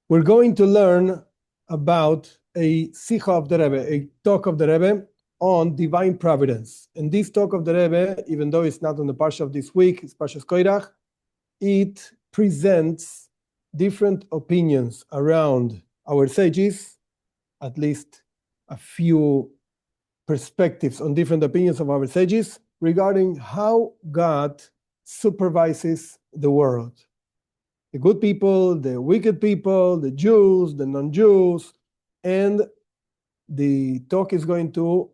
We're going to learn about a Sikha of the Rebbe, a talk of the Rebbe on divine providence. And this talk of the Rebbe, even though it's not on the Parsha of this week, it's Parshas Koirach, it presents different opinions around our sages, at least a few perspectives on different opinions of our sages regarding how God supervises the world. The good people, the wicked people, the Jews, the non-Jews, and the talk is going to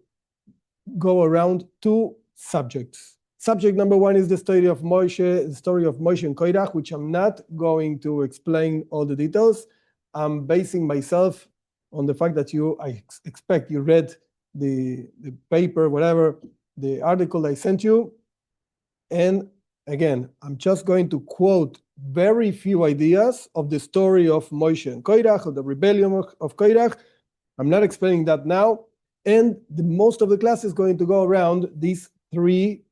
go around two subjects. Subject number one is the story of Moshe, and Koirach, which I'm not going to explain all the details. I'm basing myself on the fact that I expect you read the paper, whatever, the article I sent you. And again, I'm just going to quote very few ideas of the story of Moshe and Koirach, of the rebellion of Koirach. I'm not explaining that now. And most of the class is going to go around these three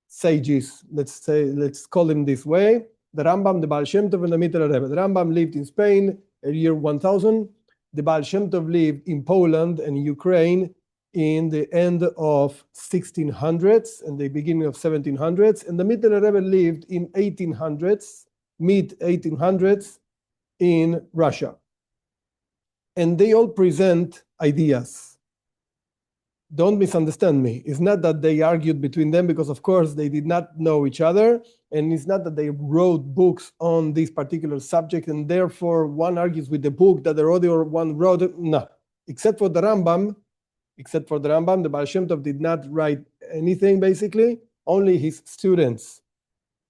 sages. Let's call them this way. The Rambam, the Baal Shem Tov, and the Mittler Rebbe. The Rambam lived in Spain in year 1000. The Baal Shem Tov lived in Poland and Ukraine in the end of 1600s and the beginning of 1700s. And the Mittler Rebbe lived in 1800s, mid-1800s in Russia. And they all present ideas. Don't misunderstand me. It's not that they argued between them, because of course they did not know each other, and it's not that they wrote books on this particular subject and therefore one argues with the book that the other one wrote. No, except for the Rambam, the Baal Shem Tov did not write anything basically. Only his students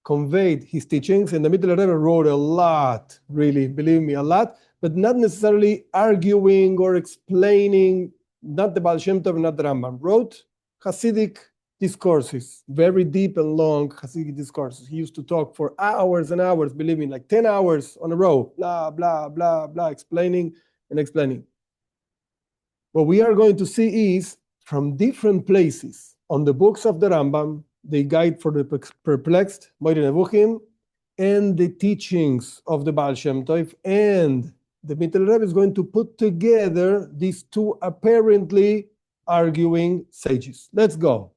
conveyed his teachings, and the Mittler Rebbe wrote a lot, really, believe me, a lot, but not necessarily arguing or explaining. Not the Baal Shem Tov, not the Rambam. Wrote Hasidic discourses, very deep and long Hasidic discourses. He used to talk for hours and hours, believe me, like 10 hours on a row, blah, blah, blah, blah, explaining and explaining. What we are going to see is from different places on the books of the Rambam, the Guide for the Perplexed, Moed Nevuchim, and the teachings of the Baal Shem Tov, and the Mittler Rebbe is going to put together these two apparently arguing sages. Let's go.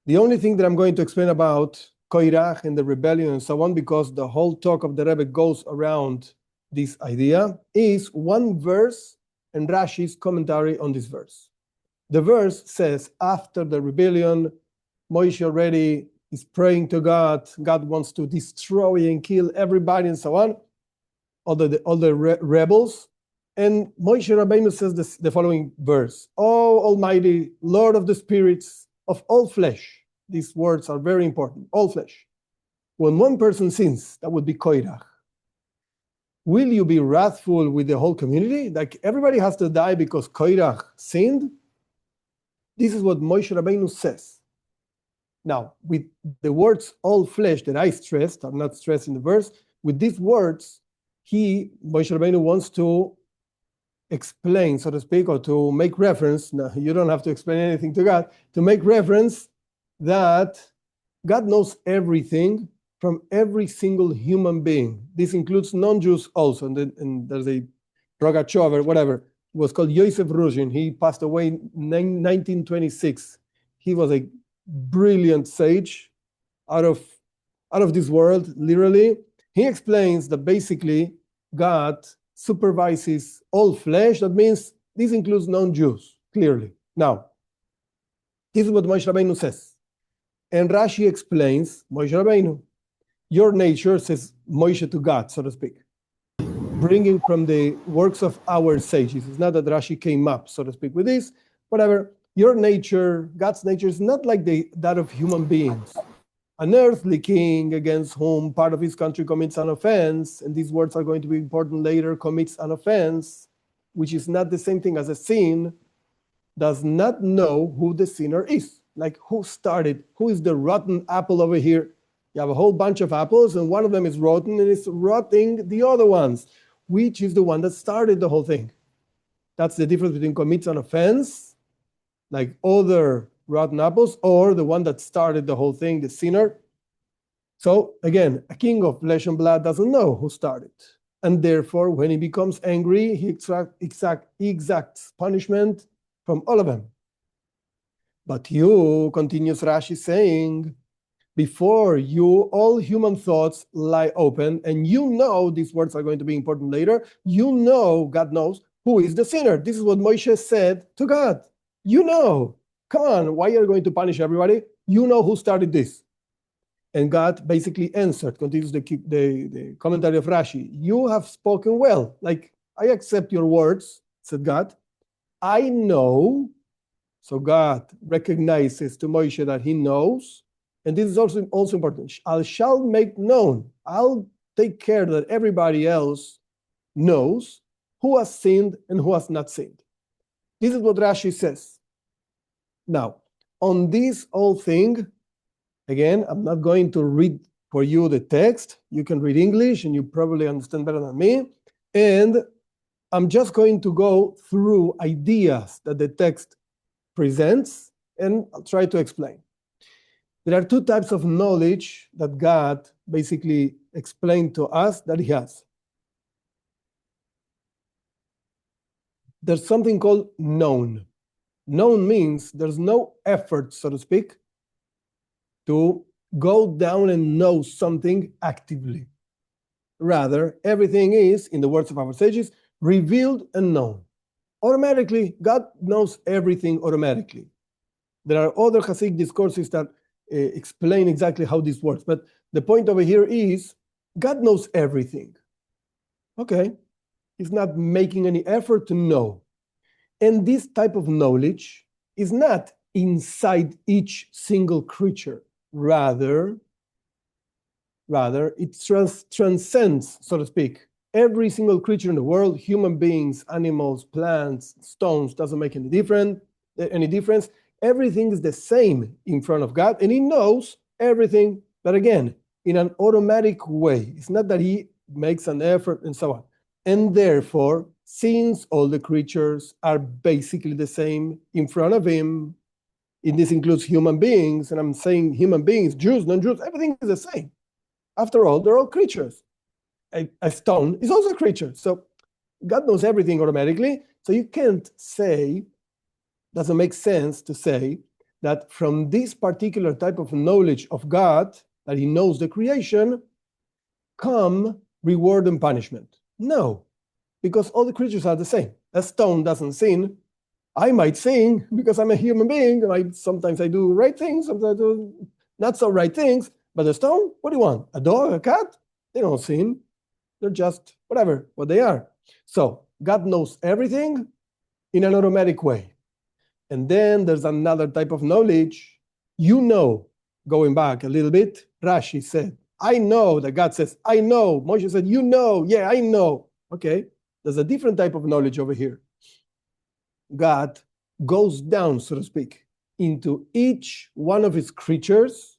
The only thing that I'm going to explain about Koirach and the rebellion and so on, because the whole talk of the Rebbe goes around this idea, is one verse and Rashi's commentary on this verse. The verse says, after the rebellion, Moshe already is praying to God. God wants to destroy and kill everybody and so on. All the rebels, and Moshe Rabbeinu says the following verse: "O Almighty Lord of the spirits of all flesh," these words are very important, all flesh. When one person sins, that would be Koirach, will you be wrathful with the whole community? Like everybody has to die because Koirach sinned? This is what Moshe Rabbeinu says. Now, with the words all flesh that I stressed, I'm not stressing the verse, with these words, Moshe Rabbeinu wants to explain, so to speak, or to make reference. Now, you don't have to explain anything to God, to make reference that God knows everything from every single human being. This includes non-Jews also. And there's a Rogachover, or whatever. It was called Yosef Ruzhin. He passed away in 1926. He was a brilliant sage out of this world, literally. He explains that basically God supervises all flesh. That means this includes non-Jews, clearly. Now, this is what Moshe Rabbeinu says. And Rashi explains, Moshe Rabbeinu, your nature, says Moshe to God, so to speak, bringing from the works of our sages. It's not that Rashi came up, so to speak, with this. Whatever, your nature, God's nature, is not like that of human beings. An earthly king against whom part of his country commits an offense, and these words are going to be important later, commits an offense, which is not the same thing as a sin, does not know who the sinner is. Like who started, who is the rotten apple over here? You have a whole bunch of apples, and one of them is rotten, and it's rotting the other ones. Which is the one that started the whole thing? That's the difference between commits an offense, like other rotten apples, or the one that started the whole thing, the sinner. So again, a king of flesh and blood doesn't know who started. And therefore, when he becomes angry, he exacts punishment from all of them. But you, continues Rashi saying, before you, all human thoughts lie open, and you know, these words are going to be important later, you know, God knows, who is the sinner. This is what Moshe said to God. You know, come on, why are you going to punish everybody? You know who started this. And God basically answered, continues the commentary of Rashi, you have spoken well. Like, I accept your words, said God. I know. So God recognizes to Moshe that he knows. And this is also important. I shall make known. I'll take care that everybody else knows who has sinned and who has not sinned. This is what Rashi says. Now, on this whole thing, again, I'm not going to read for you the text. You can read English and you probably understand better than me. And I'm just going to go through ideas that the text presents, and I'll try to explain. There are two types of knowledge that God basically explained to us that he has. There's something called known. Known means there's no effort, so to speak, to go down and know something actively. Rather, everything is, in the words of our sages, revealed and known. Automatically, God knows everything automatically. There are other Hasidic discourses that explain exactly how this works. But the point over here is God knows everything. Okay. He's not making any effort to know. And this type of knowledge is not inside each single creature. Rather, it transcends, so to speak, every single creature in the world, human beings, animals, plants, stones, doesn't make any difference. Everything is the same in front of God, and he knows everything, but again, in an automatic way. It's not that he makes an effort and so on. And therefore, since all the creatures are basically the same in front of him, and this includes human beings, and I'm saying human beings, Jews, non-Jews, everything is the same. After all, they're all creatures. A stone is also a creature. So God knows everything automatically. So you can't say, doesn't make sense to say that from this particular type of knowledge of God, that he knows the creation, come reward and punishment. No, because all the creatures are the same. A stone doesn't sin. I might sin because I'm a human being. Sometimes I do right things, sometimes I do not so right things. But a stone, what do you want? A dog, a cat? They don't sin. They're just whatever, what they are. So God knows everything in an automatic way. And then there's another type of knowledge. You know, going back a little bit, Rashi said, I know, that God says, I know. Moshe said, you know, yeah, I know. Okay, there's a different type of knowledge over here. God goes down, so to speak, into each one of his creatures.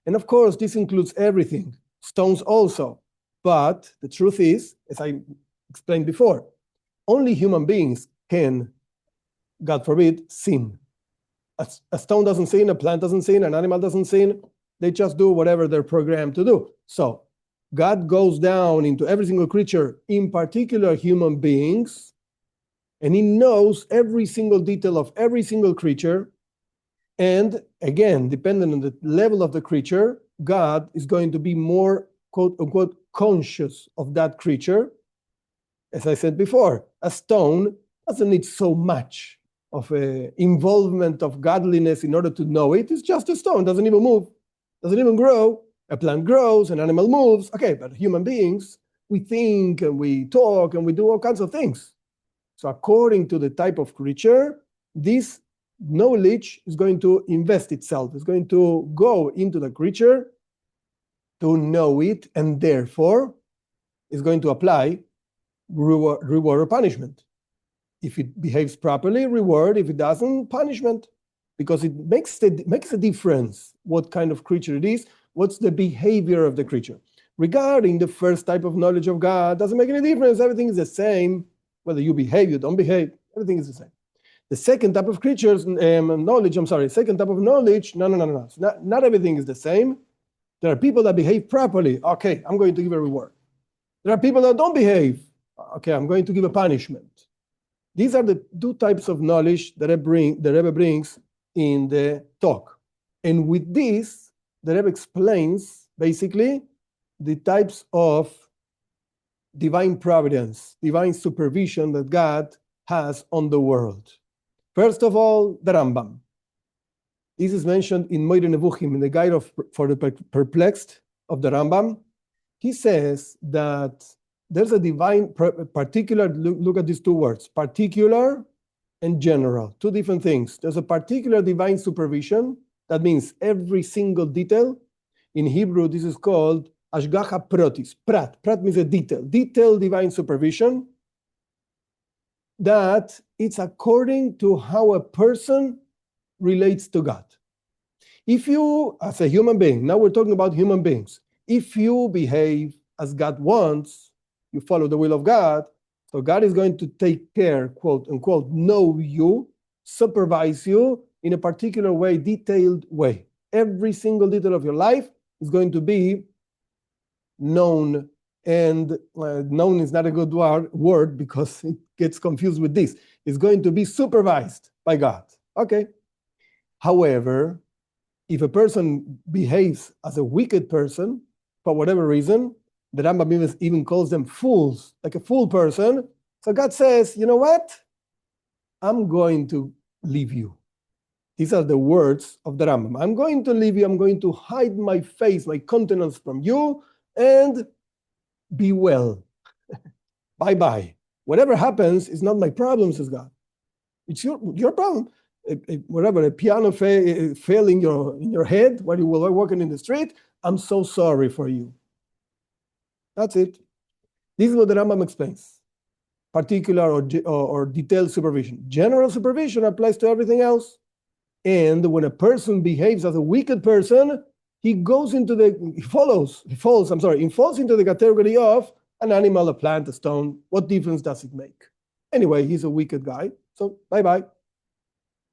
And of course, this includes everything, stones also. But the truth is, as I explained before, only human beings can, God forbid, sin. A stone doesn't sin, a plant doesn't sin, an animal doesn't sin. They just do whatever they're programmed to do. So God goes down into every single creature, in particular human beings, and he knows every single detail of every single creature. And again, depending on the level of the creature, God is going to be more, quote unquote, conscious of that creature. As I said before, a stone doesn't need so much of involvement of godliness in order to know it. It's just a stone, doesn't even move, doesn't even grow. A plant grows, an animal moves. Okay, but human beings, we think and we talk and we do all kinds of things. So according to the type of creature, this knowledge is going to invest itself. It's going to go into the creature to know it, and therefore is going to apply reward or punishment. If it behaves properly, reward. If it doesn't, punishment. Because it makes a difference what kind of creature it is, what's the behavior of the creature. Regarding the first type of knowledge of God, doesn't make any difference. Everything is the same. Whether you behave, you don't behave, everything is the same. The second type of second type of knowledge, no. Not everything is the same. There are people that behave properly. Okay, I'm going to give a reward. There are people that don't behave. Okay, I'm going to give a punishment. These are the two types of knowledge that the Rebbe brings in the talk. And with this, the Rebbe explains basically the types of divine providence, divine supervision that God has on the world. First of all, the Rambam. This is mentioned in Moire Nevuchim, in the Guide for the Perplexed of the Rambam. He says that there's a divine particular, look at these two words, particular and general, two different things. There's a particular divine supervision, that means every single detail. In Hebrew, this is called Ashgacha Protis, Prat. Prat means a detail, detailed divine supervision, that it's according to how a person relates to God. If you, as a human being, now we're talking about human beings, if you behave as God wants, you follow the will of God, so God is going to take care, quote unquote, know you, supervise you in a particular way, detailed way. Every single detail of your life is going to be known, and known is not a good word because it gets confused with this. It's going to be supervised by God. Okay. However, if a person behaves as a wicked person, for whatever reason, the Rambam even calls them fools, like a fool person. So God says, you know what? I'm going to leave you. These are the words of the Rambam. I'm going to leave you. I'm going to hide my face, my countenance from you, and be well. Bye-bye. Whatever happens is not my problem, says God. It's your problem. Whatever, a piano fail in your head while you were walking in the street, I'm so sorry for you. That's it. This is what the Rambam explains. Particular or detailed supervision. General supervision applies to everything else. And when a person behaves as a wicked person, he falls into the category of an animal, a plant, a stone. What difference does it make? Anyway, he's a wicked guy, so bye-bye.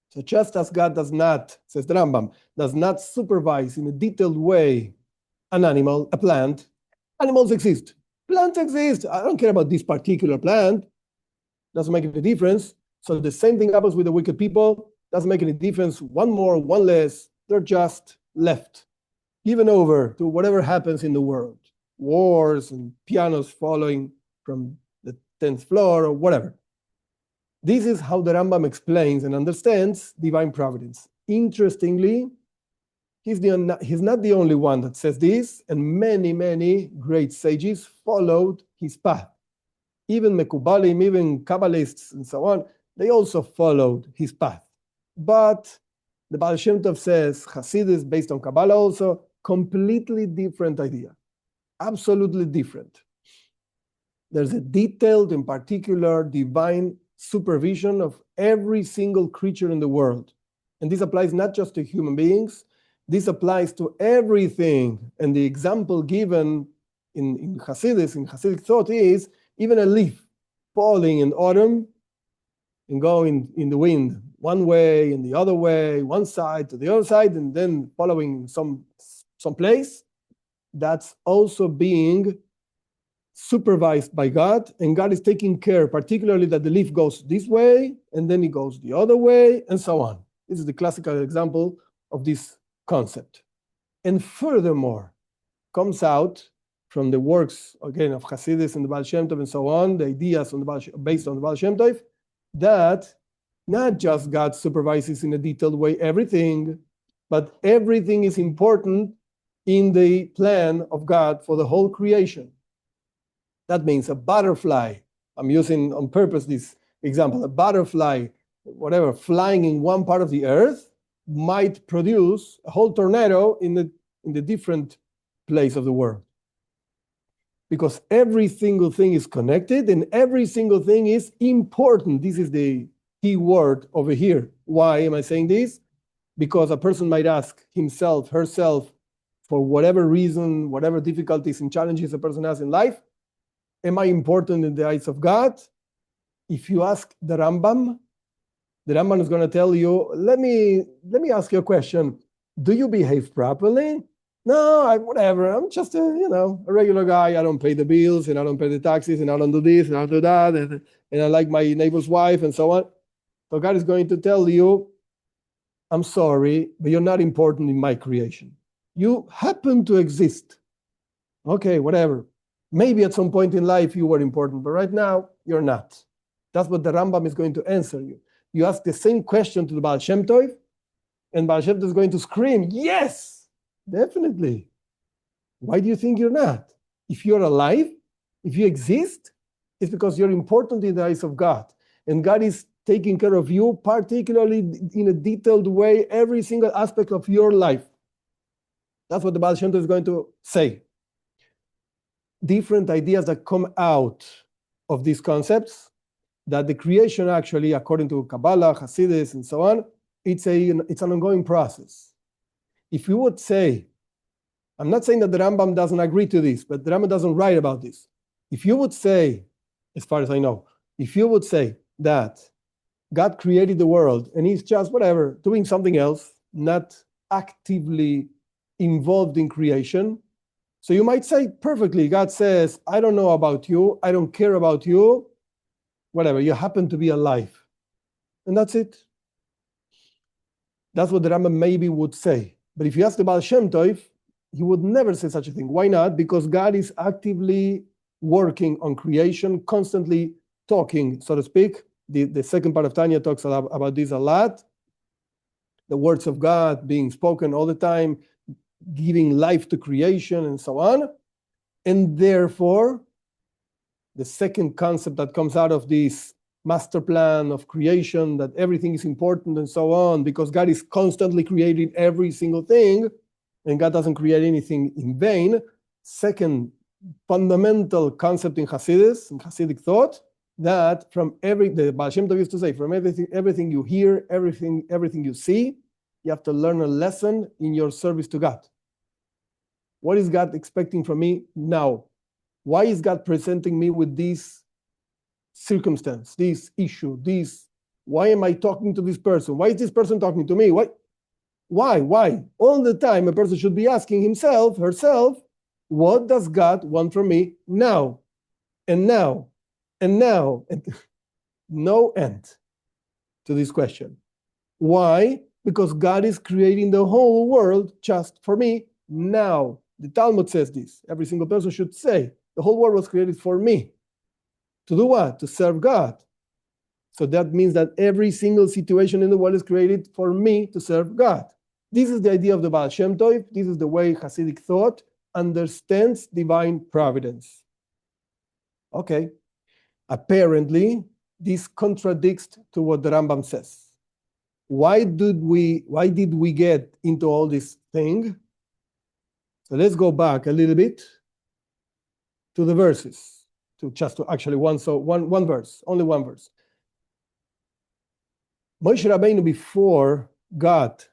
So just as God does not, says the Rambam, does not supervise in a detailed way an animal, a plant, animals exist. Plants exist. I don't care about this particular plant. Doesn't make any difference. So the same thing happens with the wicked people. Doesn't make any difference. One more, one less. They're just left, given over to whatever happens in the world. Wars and pianos falling from the 10th floor or whatever. This is how the Rambam explains and understands divine providence. Interestingly, he's not the only one that says this, and many, many great sages followed his path. Even Mekubalim, even Kabbalists and so on, they also followed his path. But the Baal Shem Tov says, Hasidus, based on Kabbalah also, completely different idea. Absolutely different. There's a detailed and particular divine supervision of every single creature in the world. And this applies not just to human beings, this applies to everything. And the example given in Hasidic thought is even a leaf falling in autumn and going in the wind one way and the other way, one side to the other side, and then following some place. That's also being supervised by God, and God is taking care, particularly that the leaf goes this way, and then it goes the other way, and so on. This is the classical example of this concept. And furthermore, comes out from the works, again, of Hasidus and the Baal Shem Tov and so on, the ideas based on the Baal Shem Tov, that not just God supervises in a detailed way everything, but everything is important in the plan of God for the whole creation. That means a butterfly, I'm using on purpose this example, a butterfly, whatever, flying in one part of the earth might produce a whole tornado in the different place of the world. Because every single thing is connected and every single thing is important. This is the key word over here. Why am I saying this? Because a person might ask himself, herself, for whatever reason, whatever difficulties and challenges a person has in life, am I important in the eyes of God? If you ask the Rambam is going to tell you, let me ask you a question. Do you behave properly? No, whatever. I'm just a regular guy. I don't pay the bills and I don't pay the taxes and I don't do this and I don't do that and I like my neighbor's wife and so on. So God is going to tell you, I'm sorry, but you're not important in my creation. You happen to exist. Okay, whatever. Maybe at some point in life you were important, but right now you're not. That's what the Rambam is going to answer you. You ask the same question to the Baal Shem Tov, and Baal Shem Tov is going to scream, yes, definitely. Why do you think you're not? If you're alive, if you exist, it's because you're important in the eyes of God. And God is taking care of you, particularly in a detailed way, every single aspect of your life. That's what the Baal Shem Tov is going to say. Different ideas that come out of these concepts, that the creation actually, according to Kabbalah, Hasidus, and so on, it's an ongoing process. If you would say, I'm not saying that the Rambam doesn't agree to this, but the Rambam doesn't write about this. If you would say, as far as I know, if you would say that God created the world and he's just whatever, doing something else, not actively involved in creation, so you might say perfectly, God says, I don't know about you, I don't care about you, whatever, you happen to be alive. And that's it. That's what the Rambam maybe would say. But if you ask the Baal Shem Tov, he would never say such a thing. Why not? Because God is actively working on creation, constantly talking, so to speak. The second part of Tanya talks about this a lot. The words of God being spoken all the time, giving life to creation and so on. And therefore, the second concept that comes out of this master plan of creation, that everything is important and so on, because God is constantly creating every single thing, and God doesn't create anything in vain. Second fundamental concept in Hasidus, in Hasidic thought, that the Baal Shem Tov used to say, from everything you hear, everything you see, you have to learn a lesson in your service to God. What is God expecting from me now? Why is God presenting me with this circumstance, this issue, why am I talking to this person? Why is this person talking to me? Why? All the time a person should be asking himself, herself, what does God want from me now? And now, and now, and no end to this question. Why? Because God is creating the whole world just for me now. The Talmud says this. Every single person should say, the whole world was created for me. To do what? To serve God. So that means that every single situation in the world is created for me to serve God. This is the idea of the Baal Shem Tov. This is the way Hasidic thought understands divine providence. Okay. Apparently, this contradicts to what the Rambam says. Why did we get into all this thing? So let's go back a little bit to the verses, to actually one verse, only one verse. Moshe Rabbeinu, before God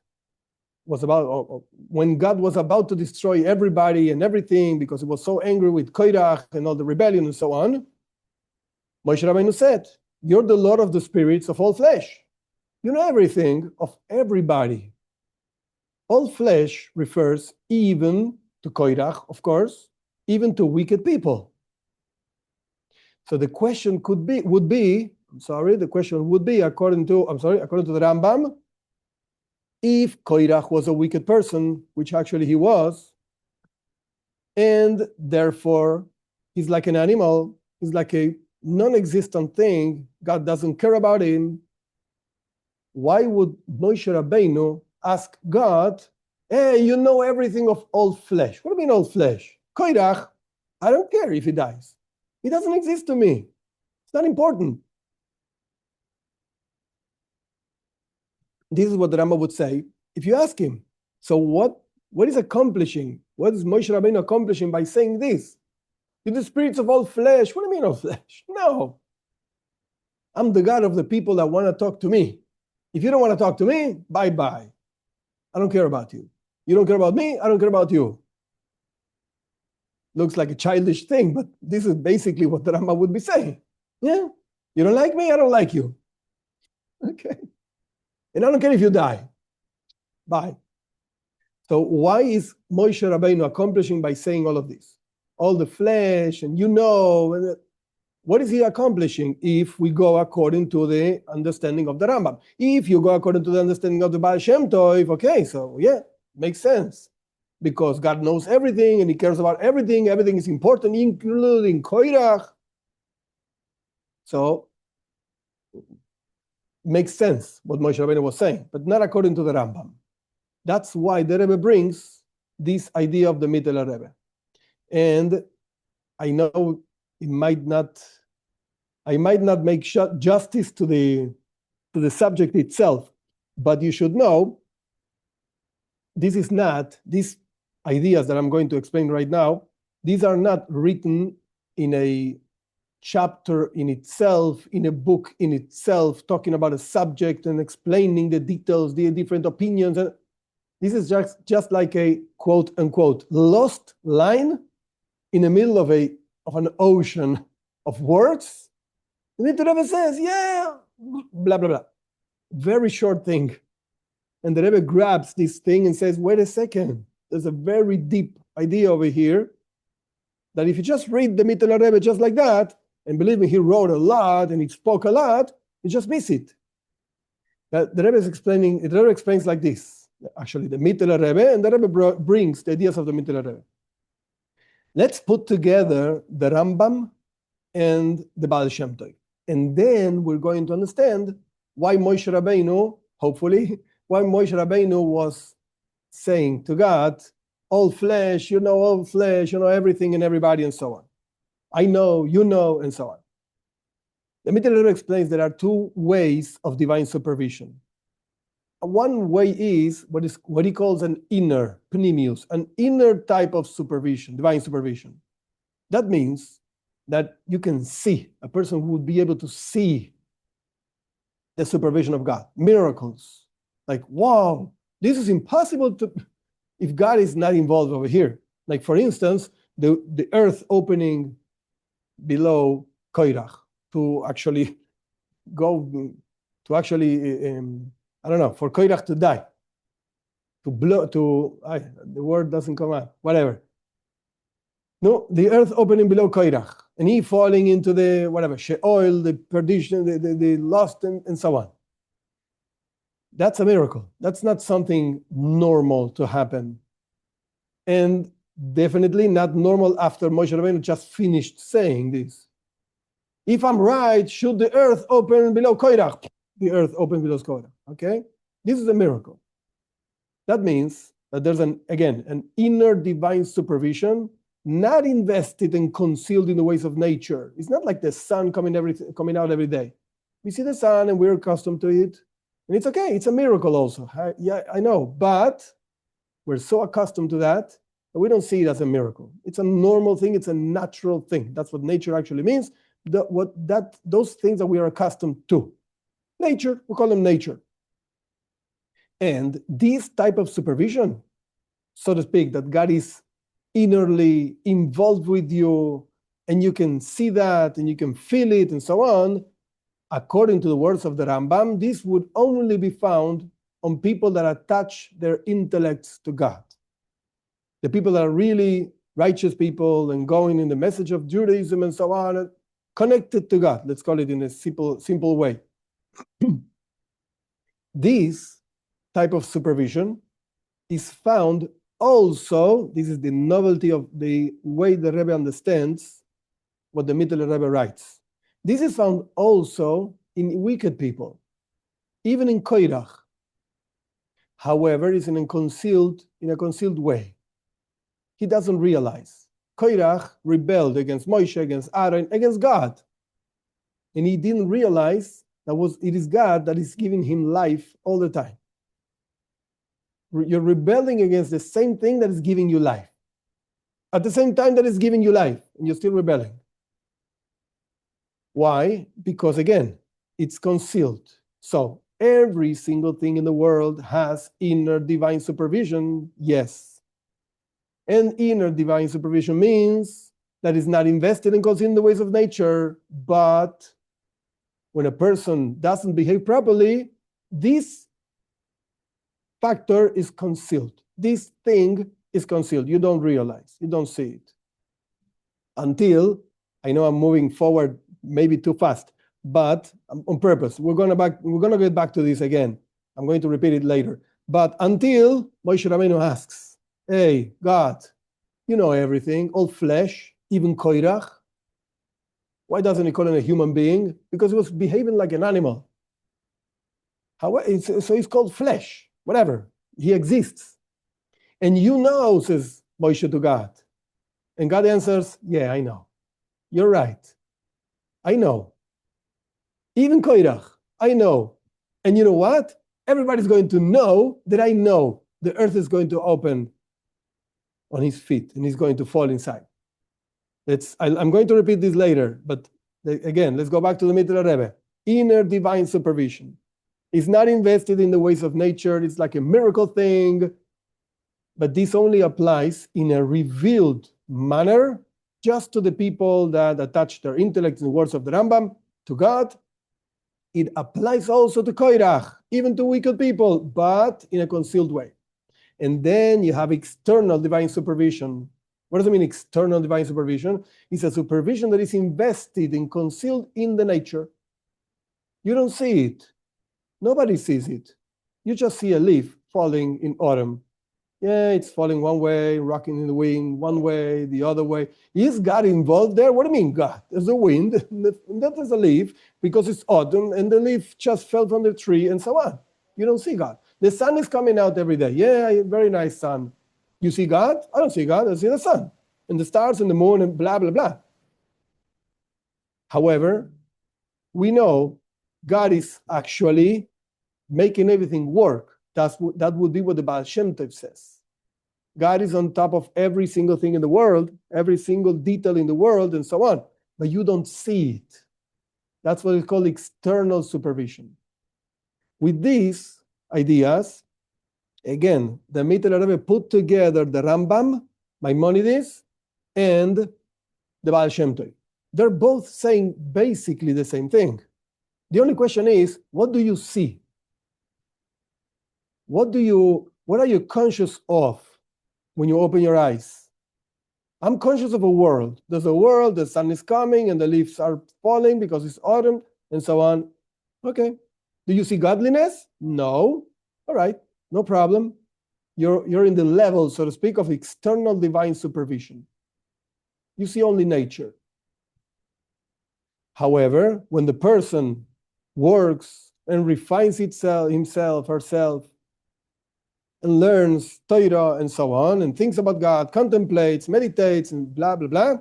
was when God was about to destroy everybody and everything because he was so angry with Korach and all the rebellion and so on, Moshe Rabbeinu said, you're the Lord of the spirits of all flesh. You know everything of everybody. All flesh refers even to Korach, of course, even to wicked people. So the question would be, according to the Rambam, if Korach was a wicked person, which actually he was, and therefore he's like an animal, he's like a non-existent thing, God doesn't care about him, why would Moshe Rabbeinu ask God, hey, you know everything of all flesh? What do you mean all flesh? Korach, I don't care if he dies. He doesn't exist to me. It's not important. This is what the Rambam would say if you ask him. So what is accomplishing? What is Moshe Rabbeinu accomplishing by saying this? You're the spirits of all flesh. What do you mean all flesh? No. I'm the God of the people that want to talk to me. If you don't want to talk to me, bye-bye. I don't care about you. You don't care about me, I don't care about you. Looks like a childish thing, but this is basically what the Rambam would be saying. Yeah? You don't like me, I don't like you. Okay. And I don't care if you die. Bye. So why is Moshe Rabbeinu accomplishing by saying all of this? All the flesh, and and what is he accomplishing if we go according to the understanding of the Rambam? If you go according to the understanding of the Baal Shem Tov, okay, so yeah, makes sense. Because God knows everything and he cares about everything. Everything is important, including Koirach. So makes sense what Moshe Rabbeinu was saying, but not according to the Rambam. That's why the Rebbe brings this idea of the Mittel Rebbe. And I know I might not make justice to the subject itself, but you should know these ideas that I'm going to explain right now, these are not written in a chapter in itself, in a book in itself, talking about a subject and explaining the details, the different opinions. And this is just like a quote unquote lost line in the middle of an ocean of words. And the Rebbe says, yeah, blah, blah, blah. Very short thing. And the Rebbe grabs this thing and says, wait a second, there's a very deep idea over here that if you just read the Mittel Rebbe just like that, and believe me, he wrote a lot and he spoke a lot, you just miss it. The Rebbe explains like this, actually, the Mittel Rebbe, and the Rebbe brings the ideas of the Mittel Rebbe. Let's put together the Rambam and the Baal Shem Tov. And then we're going to understand why Moshe Rabbeinu, hopefully, why Moshe Rabbeinu was saying to God, all flesh, everything and everybody and so on. I know, and so on. The Mittel Rebbe explains there are two ways of divine supervision. One way is what he calls an inner, pnimius, an inner type of supervision, divine supervision. That means that you can see, a person who would be able to see the supervision of God, miracles. Like, wow, this is impossible if God is not involved over here. Like, for instance, the earth opening below Koirach to actually I don't know, for Koirach to die, the word doesn't come out, whatever. No, the earth opening below Koirach, and he falling into the, Sheol, the perdition, the lost, and so on. That's a miracle. That's not something normal to happen. And definitely not normal after Moshe Rabbeinu just finished saying this. If I'm right, should the earth open below Koirach? The earth open below Koirach, okay? This is a miracle. That means that there's an inner divine supervision, not invested and concealed in the ways of nature. It's not like the sun coming out every day. We see the sun and we're accustomed to it. And it's okay, it's a miracle also. I know, but we're so accustomed to that we don't see it as a miracle. It's a normal thing, it's a natural thing. That's what nature actually means. Those things that we are accustomed to. Nature, we call them nature. And this type of supervision, so to speak, that God is innerly involved with you, and you can see that, and you can feel it, and so on, according to the words of the Rambam, this would only be found on people that attach their intellects to God. The people that are really righteous people and going in the message of Judaism and so on, connected to God. Let's call it in a simple way. This type of supervision is found also, this is the novelty of the way the Rebbe understands what the Mittel Rebbe writes. This is found also in wicked people, even in Koirach. However, it's in a concealed way. He doesn't realize. Koirach rebelled against Moshe, against Aaron, against God. And he didn't realize it is God that is giving him life all the time. You're rebelling against the same thing that is giving you life. At the same time that is giving you life, and you're still rebelling. Why? Because again, it's concealed. So every single thing in the world has inner divine supervision, yes. And inner divine supervision means that it's not invested in concealing the ways of nature, but when a person doesn't behave properly, this factor is concealed. this thing is concealed. You don't realize, you don't see it. Until, I know I'm moving forward maybe too fast, but on purpose. We're gonna get back to this again. I'm going to repeat it later. But until Moshe Rabbeinu asks, hey, God, you know everything, all flesh, even koirach. Why doesn't he call him a human being? Because he was behaving like an animal. So he's called flesh, whatever. He exists. And you know, says Moshe to God. And God answers, yeah, I know. You're right. I know. Even koirach, I know. And you know what? Everybody's going to know that I know the earth is going to open on his feet and he's going to fall inside. I'm going to repeat this later, but again, let's go back to the Mittler Rebbe. Inner divine supervision. It's not invested in the ways of nature. It's like a miracle thing, but this only applies in a revealed manner just to the people that attach their intellect in the words of the Rambam to God. It applies also to Koirach, even to wicked people, but in a concealed way. And then you have external divine supervision. What does it mean, external divine supervision? It's a supervision that is invested and concealed in the nature. You don't see it. Nobody sees it. You just see a leaf falling in autumn. Yeah, it's falling one way, rocking in the wind, one way, the other way. Is God involved there? What do you mean, God? There's a wind, that is a leaf, because it's autumn, and the leaf just fell from the tree, and so on. You don't see God. The sun is coming out every day. Yeah, very nice sun. You see God? I don't see God. I see the sun, and the stars, and the moon, and blah, blah, blah. However, we know God is actually making everything work. That would be what the Baal Shem Tov says. God is on top of every single thing in the world, every single detail in the world, and so on. But you don't see it. That's what is called external supervision. With these ideas, again, the Mittler Rebbe put together the Rambam, Maimonides, and the Baal Shem Tov. They're both saying basically the same thing. The only question is, what do you see? What are you conscious of when you open your eyes? I'm conscious of a world. There's a world, the sun is coming, and the leaves are falling because it's autumn, and so on. Okay. Do you see godliness? No. All right, no problem. You're in the level, so to speak, of external divine supervision. You see only nature. However, when the person works and refines himself, herself, and learns Torah and so on, and thinks about God, contemplates, meditates, and blah, blah, blah,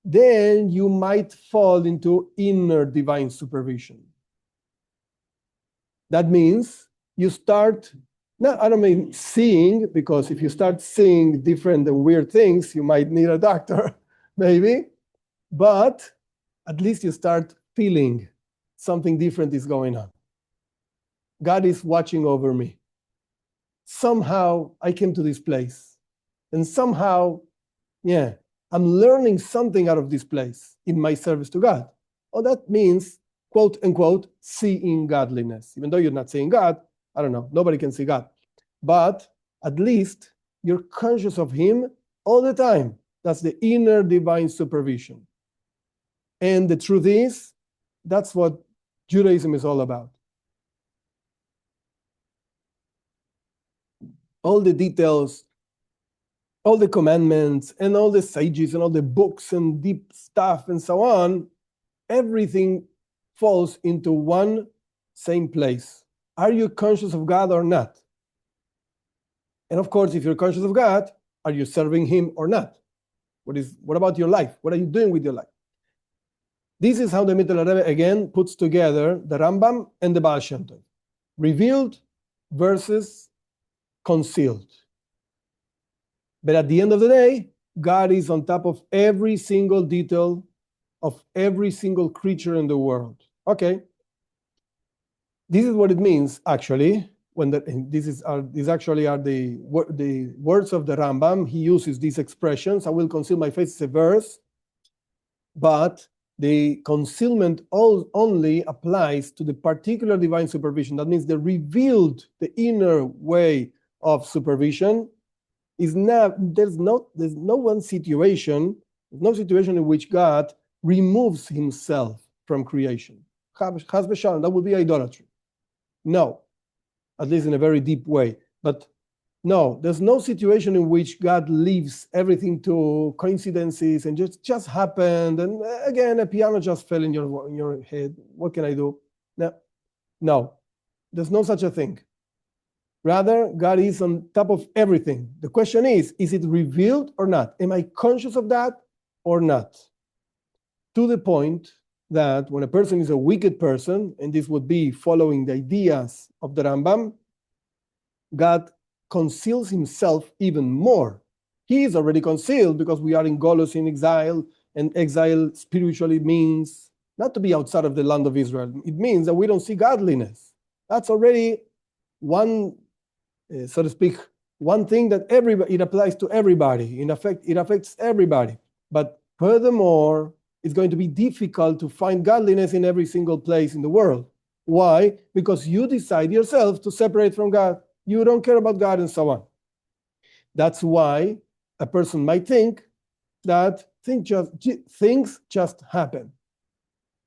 then you might fall into inner divine supervision. That means you start, I don't mean seeing, because if you start seeing different and weird things, you might need a doctor, maybe, but at least you start feeling something different is going on. God is watching over me. Somehow I came to this place, and somehow, I'm learning something out of this place in my service to God. Oh, that means, quote unquote, seeing godliness. Even though you're not seeing God, I don't know, nobody can see God. But at least you're conscious of Him all the time. That's the inner divine supervision. And the truth is, that's what Judaism is all about. All the details, all the commandments, and all the sages, and all the books, and deep stuff, and so on, everything falls into one same place. Are you conscious of God or not? And of course, if you're conscious of God, are you serving Him or not? What about your life? What are you doing with your life? This is how the Mittler Rebbe again puts together the Rambam and the Baal Shem Tov. Revealed versus concealed. But at the end of the day, God is on top of every single detail of every single creature in the world. Okay. This is what it means, actually, when these actually are the words of the Rambam. He uses these expressions. I will conceal my face as a verse, but the concealment only applies to the particular divine supervision. That means the revealed, the inner way of supervision is not, there's no one situation, no situation in which God removes himself from creation. Chas v'shalom, that would be idolatry. No, at least in a very deep way. But no, there's no situation in which God leaves everything to coincidences and just happened. And again, a piano just fell in your head. What can I do? No, there's no such a thing. Rather, God is on top of everything. The question is it revealed or not? Am I conscious of that or not? To the point that when a person is a wicked person, and this would be following the ideas of the Rambam, God conceals himself even more. He is already concealed because we are in Golos, in exile, and exile spiritually means not to be outside of the land of Israel. It means that we don't see godliness. That's already one, so to speak, one thing that it applies to everybody. In effect, it affects everybody. But furthermore, it's going to be difficult to find godliness in every single place in the world. Why? Because you decide yourself to separate from God. You don't care about God and so on. That's why a person might think that things just happen.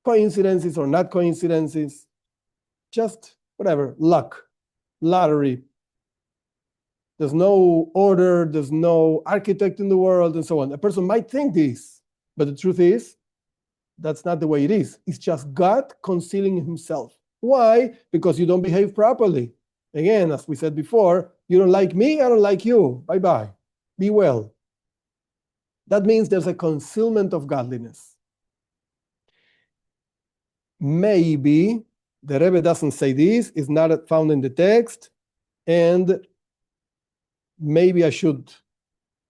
Coincidences or not coincidences, just whatever, luck, lottery. There's no order, there's no architect in the world and so on. A person might think this, but the truth is, that's not the way it is. It's just God concealing himself. Why? Because you don't behave properly. Again, as we said before, you don't like me, I don't like you. Bye-bye. Be well. That means there's a concealment of godliness. Maybe the Rebbe doesn't say this, is not found in the text, and maybe I should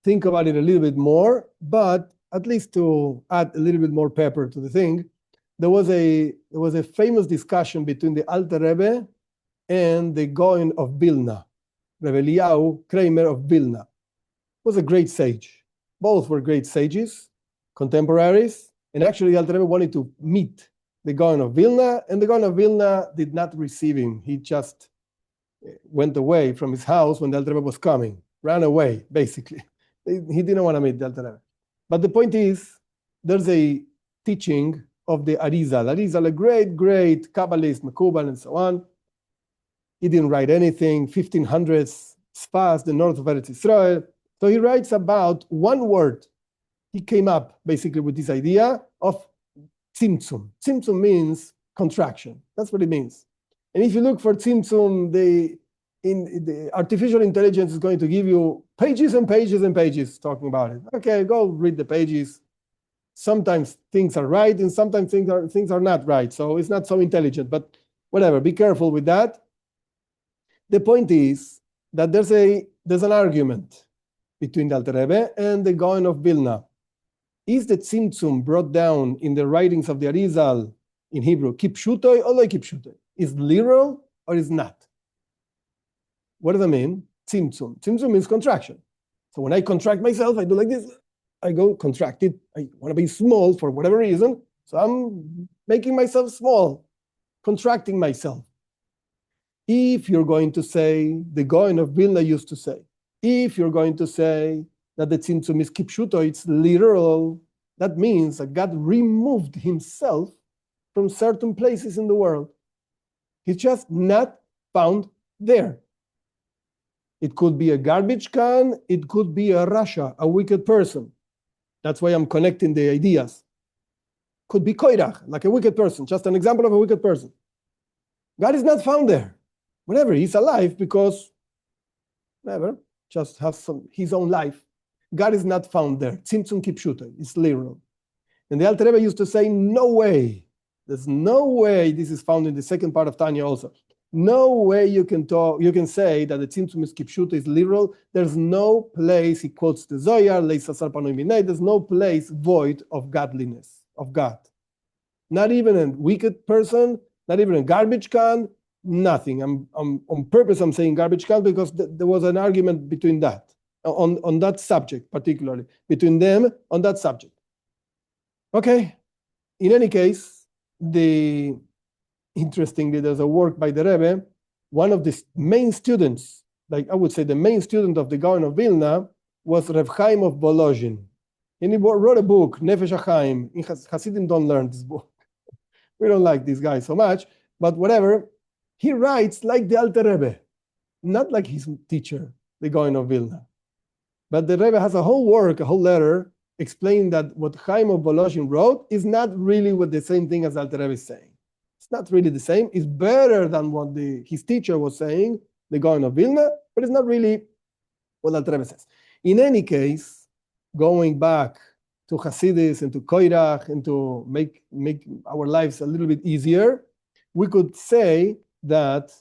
think about it a little bit more, but at least to add a little bit more pepper to the thing, there was a famous discussion between the Alter Rebbe and the Gaon of Vilna, Rebbe Eliyahu Kramer of Vilna. Was a great sage. Both were great sages, contemporaries, and actually the Alter Rebbe wanted to meet the Gaon of Vilna, and the Gaon of Vilna did not receive him. He just went away from his house when the Alter Rebbe was coming, ran away, basically. He didn't want to meet the Alter Rebbe. But the point is, there's a teaching of the Arizal. Arizal, a great Kabbalist, Mekubal, and so on. He didn't write anything, 1500s, Sfas, the north of Eretz Israel. So he writes about one word. He came up basically with this idea of tzimtzum. Tzimtzum means contraction. That's what it means. And if you look for tzimtzum, the artificial intelligence is going to give you pages and pages and pages talking about it. Okay, go read the pages. Sometimes things are right and sometimes things are not right. So it's not so intelligent, but whatever, be careful with that. The point is that there's an argument between the Alter Rebbe and the Gaon of Vilna. Is the tzimtzum brought down in the writings of the Arizal in Hebrew, kipshutoi or lo kipshutoi? Is literal or is not? What does that mean? Tzimtzum. Tzimtzum means contraction. So when I contract myself, I do like this. I go contracted. I want to be small for whatever reason. So I'm making myself small, contracting myself. If you're going to say, the Gaon of Vilna used to say, if you're going to say that the tzimtzum is kipshuto, it's literal, that means that God removed himself from certain places in the world. He's just not found there. It could be a garbage can, it could be a rasha, a wicked person. That's why I'm connecting the ideas. Could be koirach, like a wicked person, just an example of a wicked person. God is not found there. Whenever he's alive, because whatever, just has his own life. God is not found there. Tzimtzum kipshuta, it's literal. And the Alter Rebbe used to say, no way. There's no way this is found in the second part of Tanya also. No way you can say that the tzimtzum is kipshuta is literal. There's no place, he quotes the Zohar, Bnei, there's no place void of godliness, of God. Not even a wicked person, not even a garbage can, nothing. I'm on purpose I'm saying garbage can because there was an argument between that, on that subject particularly, between them on that subject. Okay, in any case, interestingly, there's a work by the Rebbe, one of the main students like I would say, the main student of the Gaon of Vilna was Reb Chaim of Bolozhin. And he wrote a book, Nefesh HaChaim. Hasidim don't learn this book. We don't like this guy so much, but whatever. He writes like the Alter Rebbe, not like his teacher, the Gaon of Vilna. But the Rebbe has a whole work, a whole letter, explaining that what Chaim of Bolozhin wrote is not really what the same thing as Alter Rebbe is saying. It's not really the same. It's better than what his teacher was saying, the Gaon of Vilna, but it's not really what Alter Rebbe says. In any case, going back to Hasidus and to Koirach and to make our lives a little bit easier, we could say that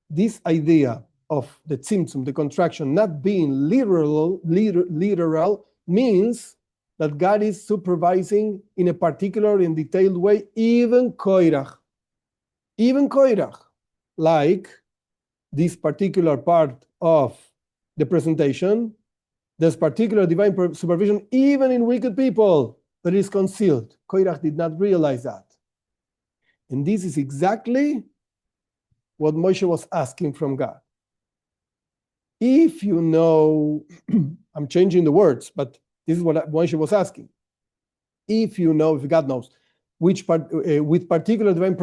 this idea of the tzimtzum, the contraction, not being literal means that God is supervising in a particular and detailed way, even Koirach, like this particular part of the presentation. There's particular divine supervision even in wicked people, but it is concealed. Koirach did not realize that. And this is exactly what Moshe was asking from God. If you know, I'm changing the words, but this is what Moshe was asking. If you know, if God knows, which part, with particular divine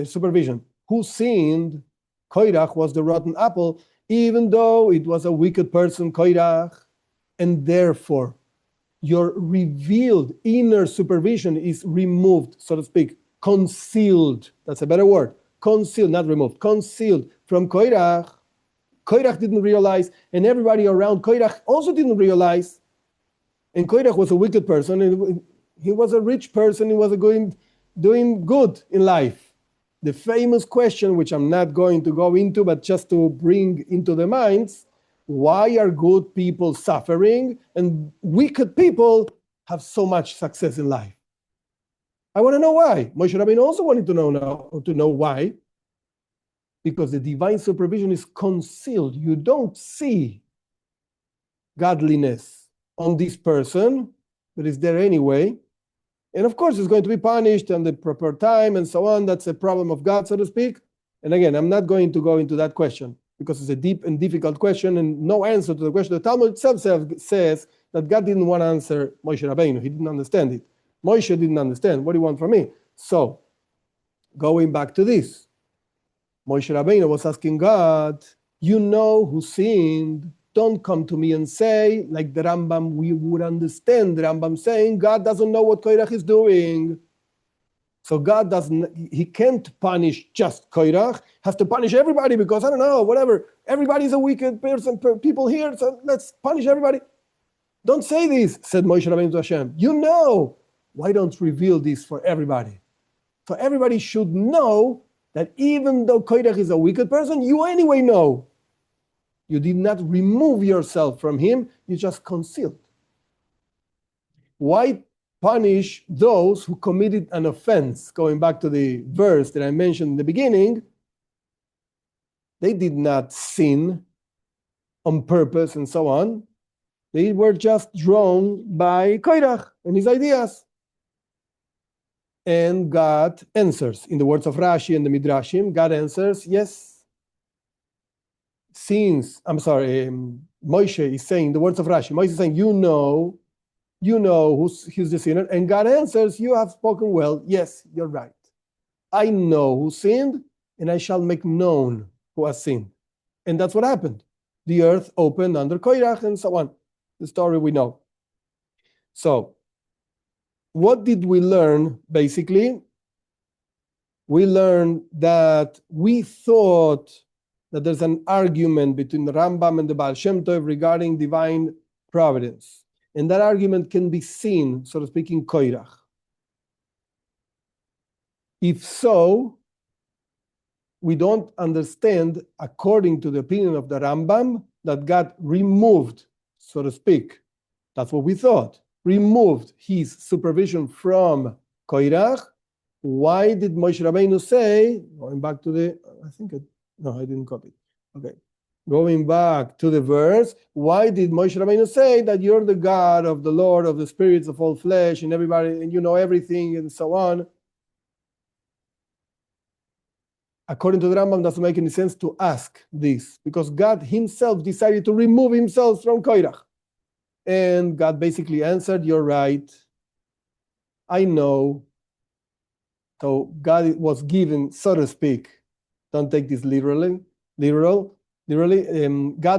supervision, who sinned, Koirach was the rotten apple, even though it was a wicked person, Koirach, and therefore your revealed inner supervision is removed, so to speak, concealed. That's a better word. Concealed, not removed. Concealed from Koirach. Koirach didn't realize, and everybody around Koirach also didn't realize. And Koirach was a wicked person, and he was a rich person. He was doing good in life. The famous question, which I'm not going to go into, but just to bring into the minds, why are good people suffering and wicked people have so much success in life? I want to know why. Moshe Rabbeinu also wanted to know why. Because the divine supervision is concealed. You don't see godliness on this person, but it's there anyway. And of course, it's going to be punished on the proper time and so on. That's a problem of God, so to speak. And again, I'm not going to go into that question because it's a deep and difficult question and no answer to the question. The Talmud itself says that God didn't want to answer Moshe Rabbeinu. He didn't understand it. Moshe didn't understand. What do you want from me? So, going back to this, Moshe Rabbeinu was asking God, you know who sinned. Don't come to me and say, like the Rambam, we would understand the Rambam saying, God doesn't know what Koirach is doing. So God he can't punish just Koirach, has to punish everybody because, I don't know, whatever, everybody's a wicked person, people here, so let's punish everybody. Don't say this, said Moshe Rabbeinu to Hashem. You know, why don't reveal this for everybody? So everybody should know that even though Koirach is a wicked person, you anyway know. You did not remove yourself from him, you just concealed. Why punish those who committed an offense? Going back to the verse that I mentioned in the beginning, they did not sin on purpose and so on. They were just drawn by Koirach and his ideas. And God answers. In the words of Rashi and the Midrashim, God answers, yes. Moshe is saying, the words of Rashi, Moshe is saying, you know who's the sinner. And God answers, you have spoken well. Yes, you're right. I know who sinned, and I shall make known who has sinned. And that's what happened. The earth opened under Koirach and so on. The story we know. So, what did we learn, basically? We learned that we thought that there's an argument between the Rambam and the Baal Shem Tov regarding divine providence. And that argument can be seen, so to speak, in Koirach. If so, we don't understand, according to the opinion of the Rambam, that God removed, so to speak. That's what we thought. Removed his supervision from Koirach. Why did Moshe Rabbeinu say, going back to the, I didn't copy it. Okay. Going back to the verse, why did Moshe Rabbeinu say that you're the God of the Lord of the spirits of all flesh and everybody, and you know everything and so on? according to the Rambam, doesn't make any sense to ask this because God himself decided to remove himself from Koirach. And God basically answered, you're right. I know. So God was given, so to speak, don't take this literally. God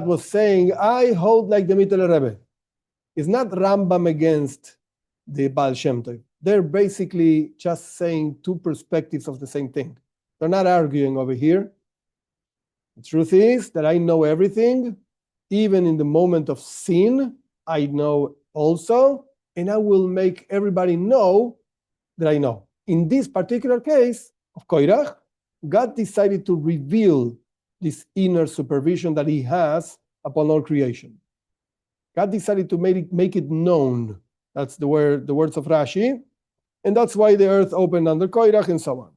was saying, I hold like the Mittler Rebbe. It's not Rambam against the Baal Shem Tov. They're basically just saying two perspectives of the same thing. They're not arguing over here. The truth is that I know everything. Even in the moment of sin, I know also, and I will make everybody know that I know. In this particular case of Koirach, God decided to reveal this inner supervision that he has upon all creation. God decided to make it known. That's the words of Rashi. And that's why the earth opened under Koirach and so on.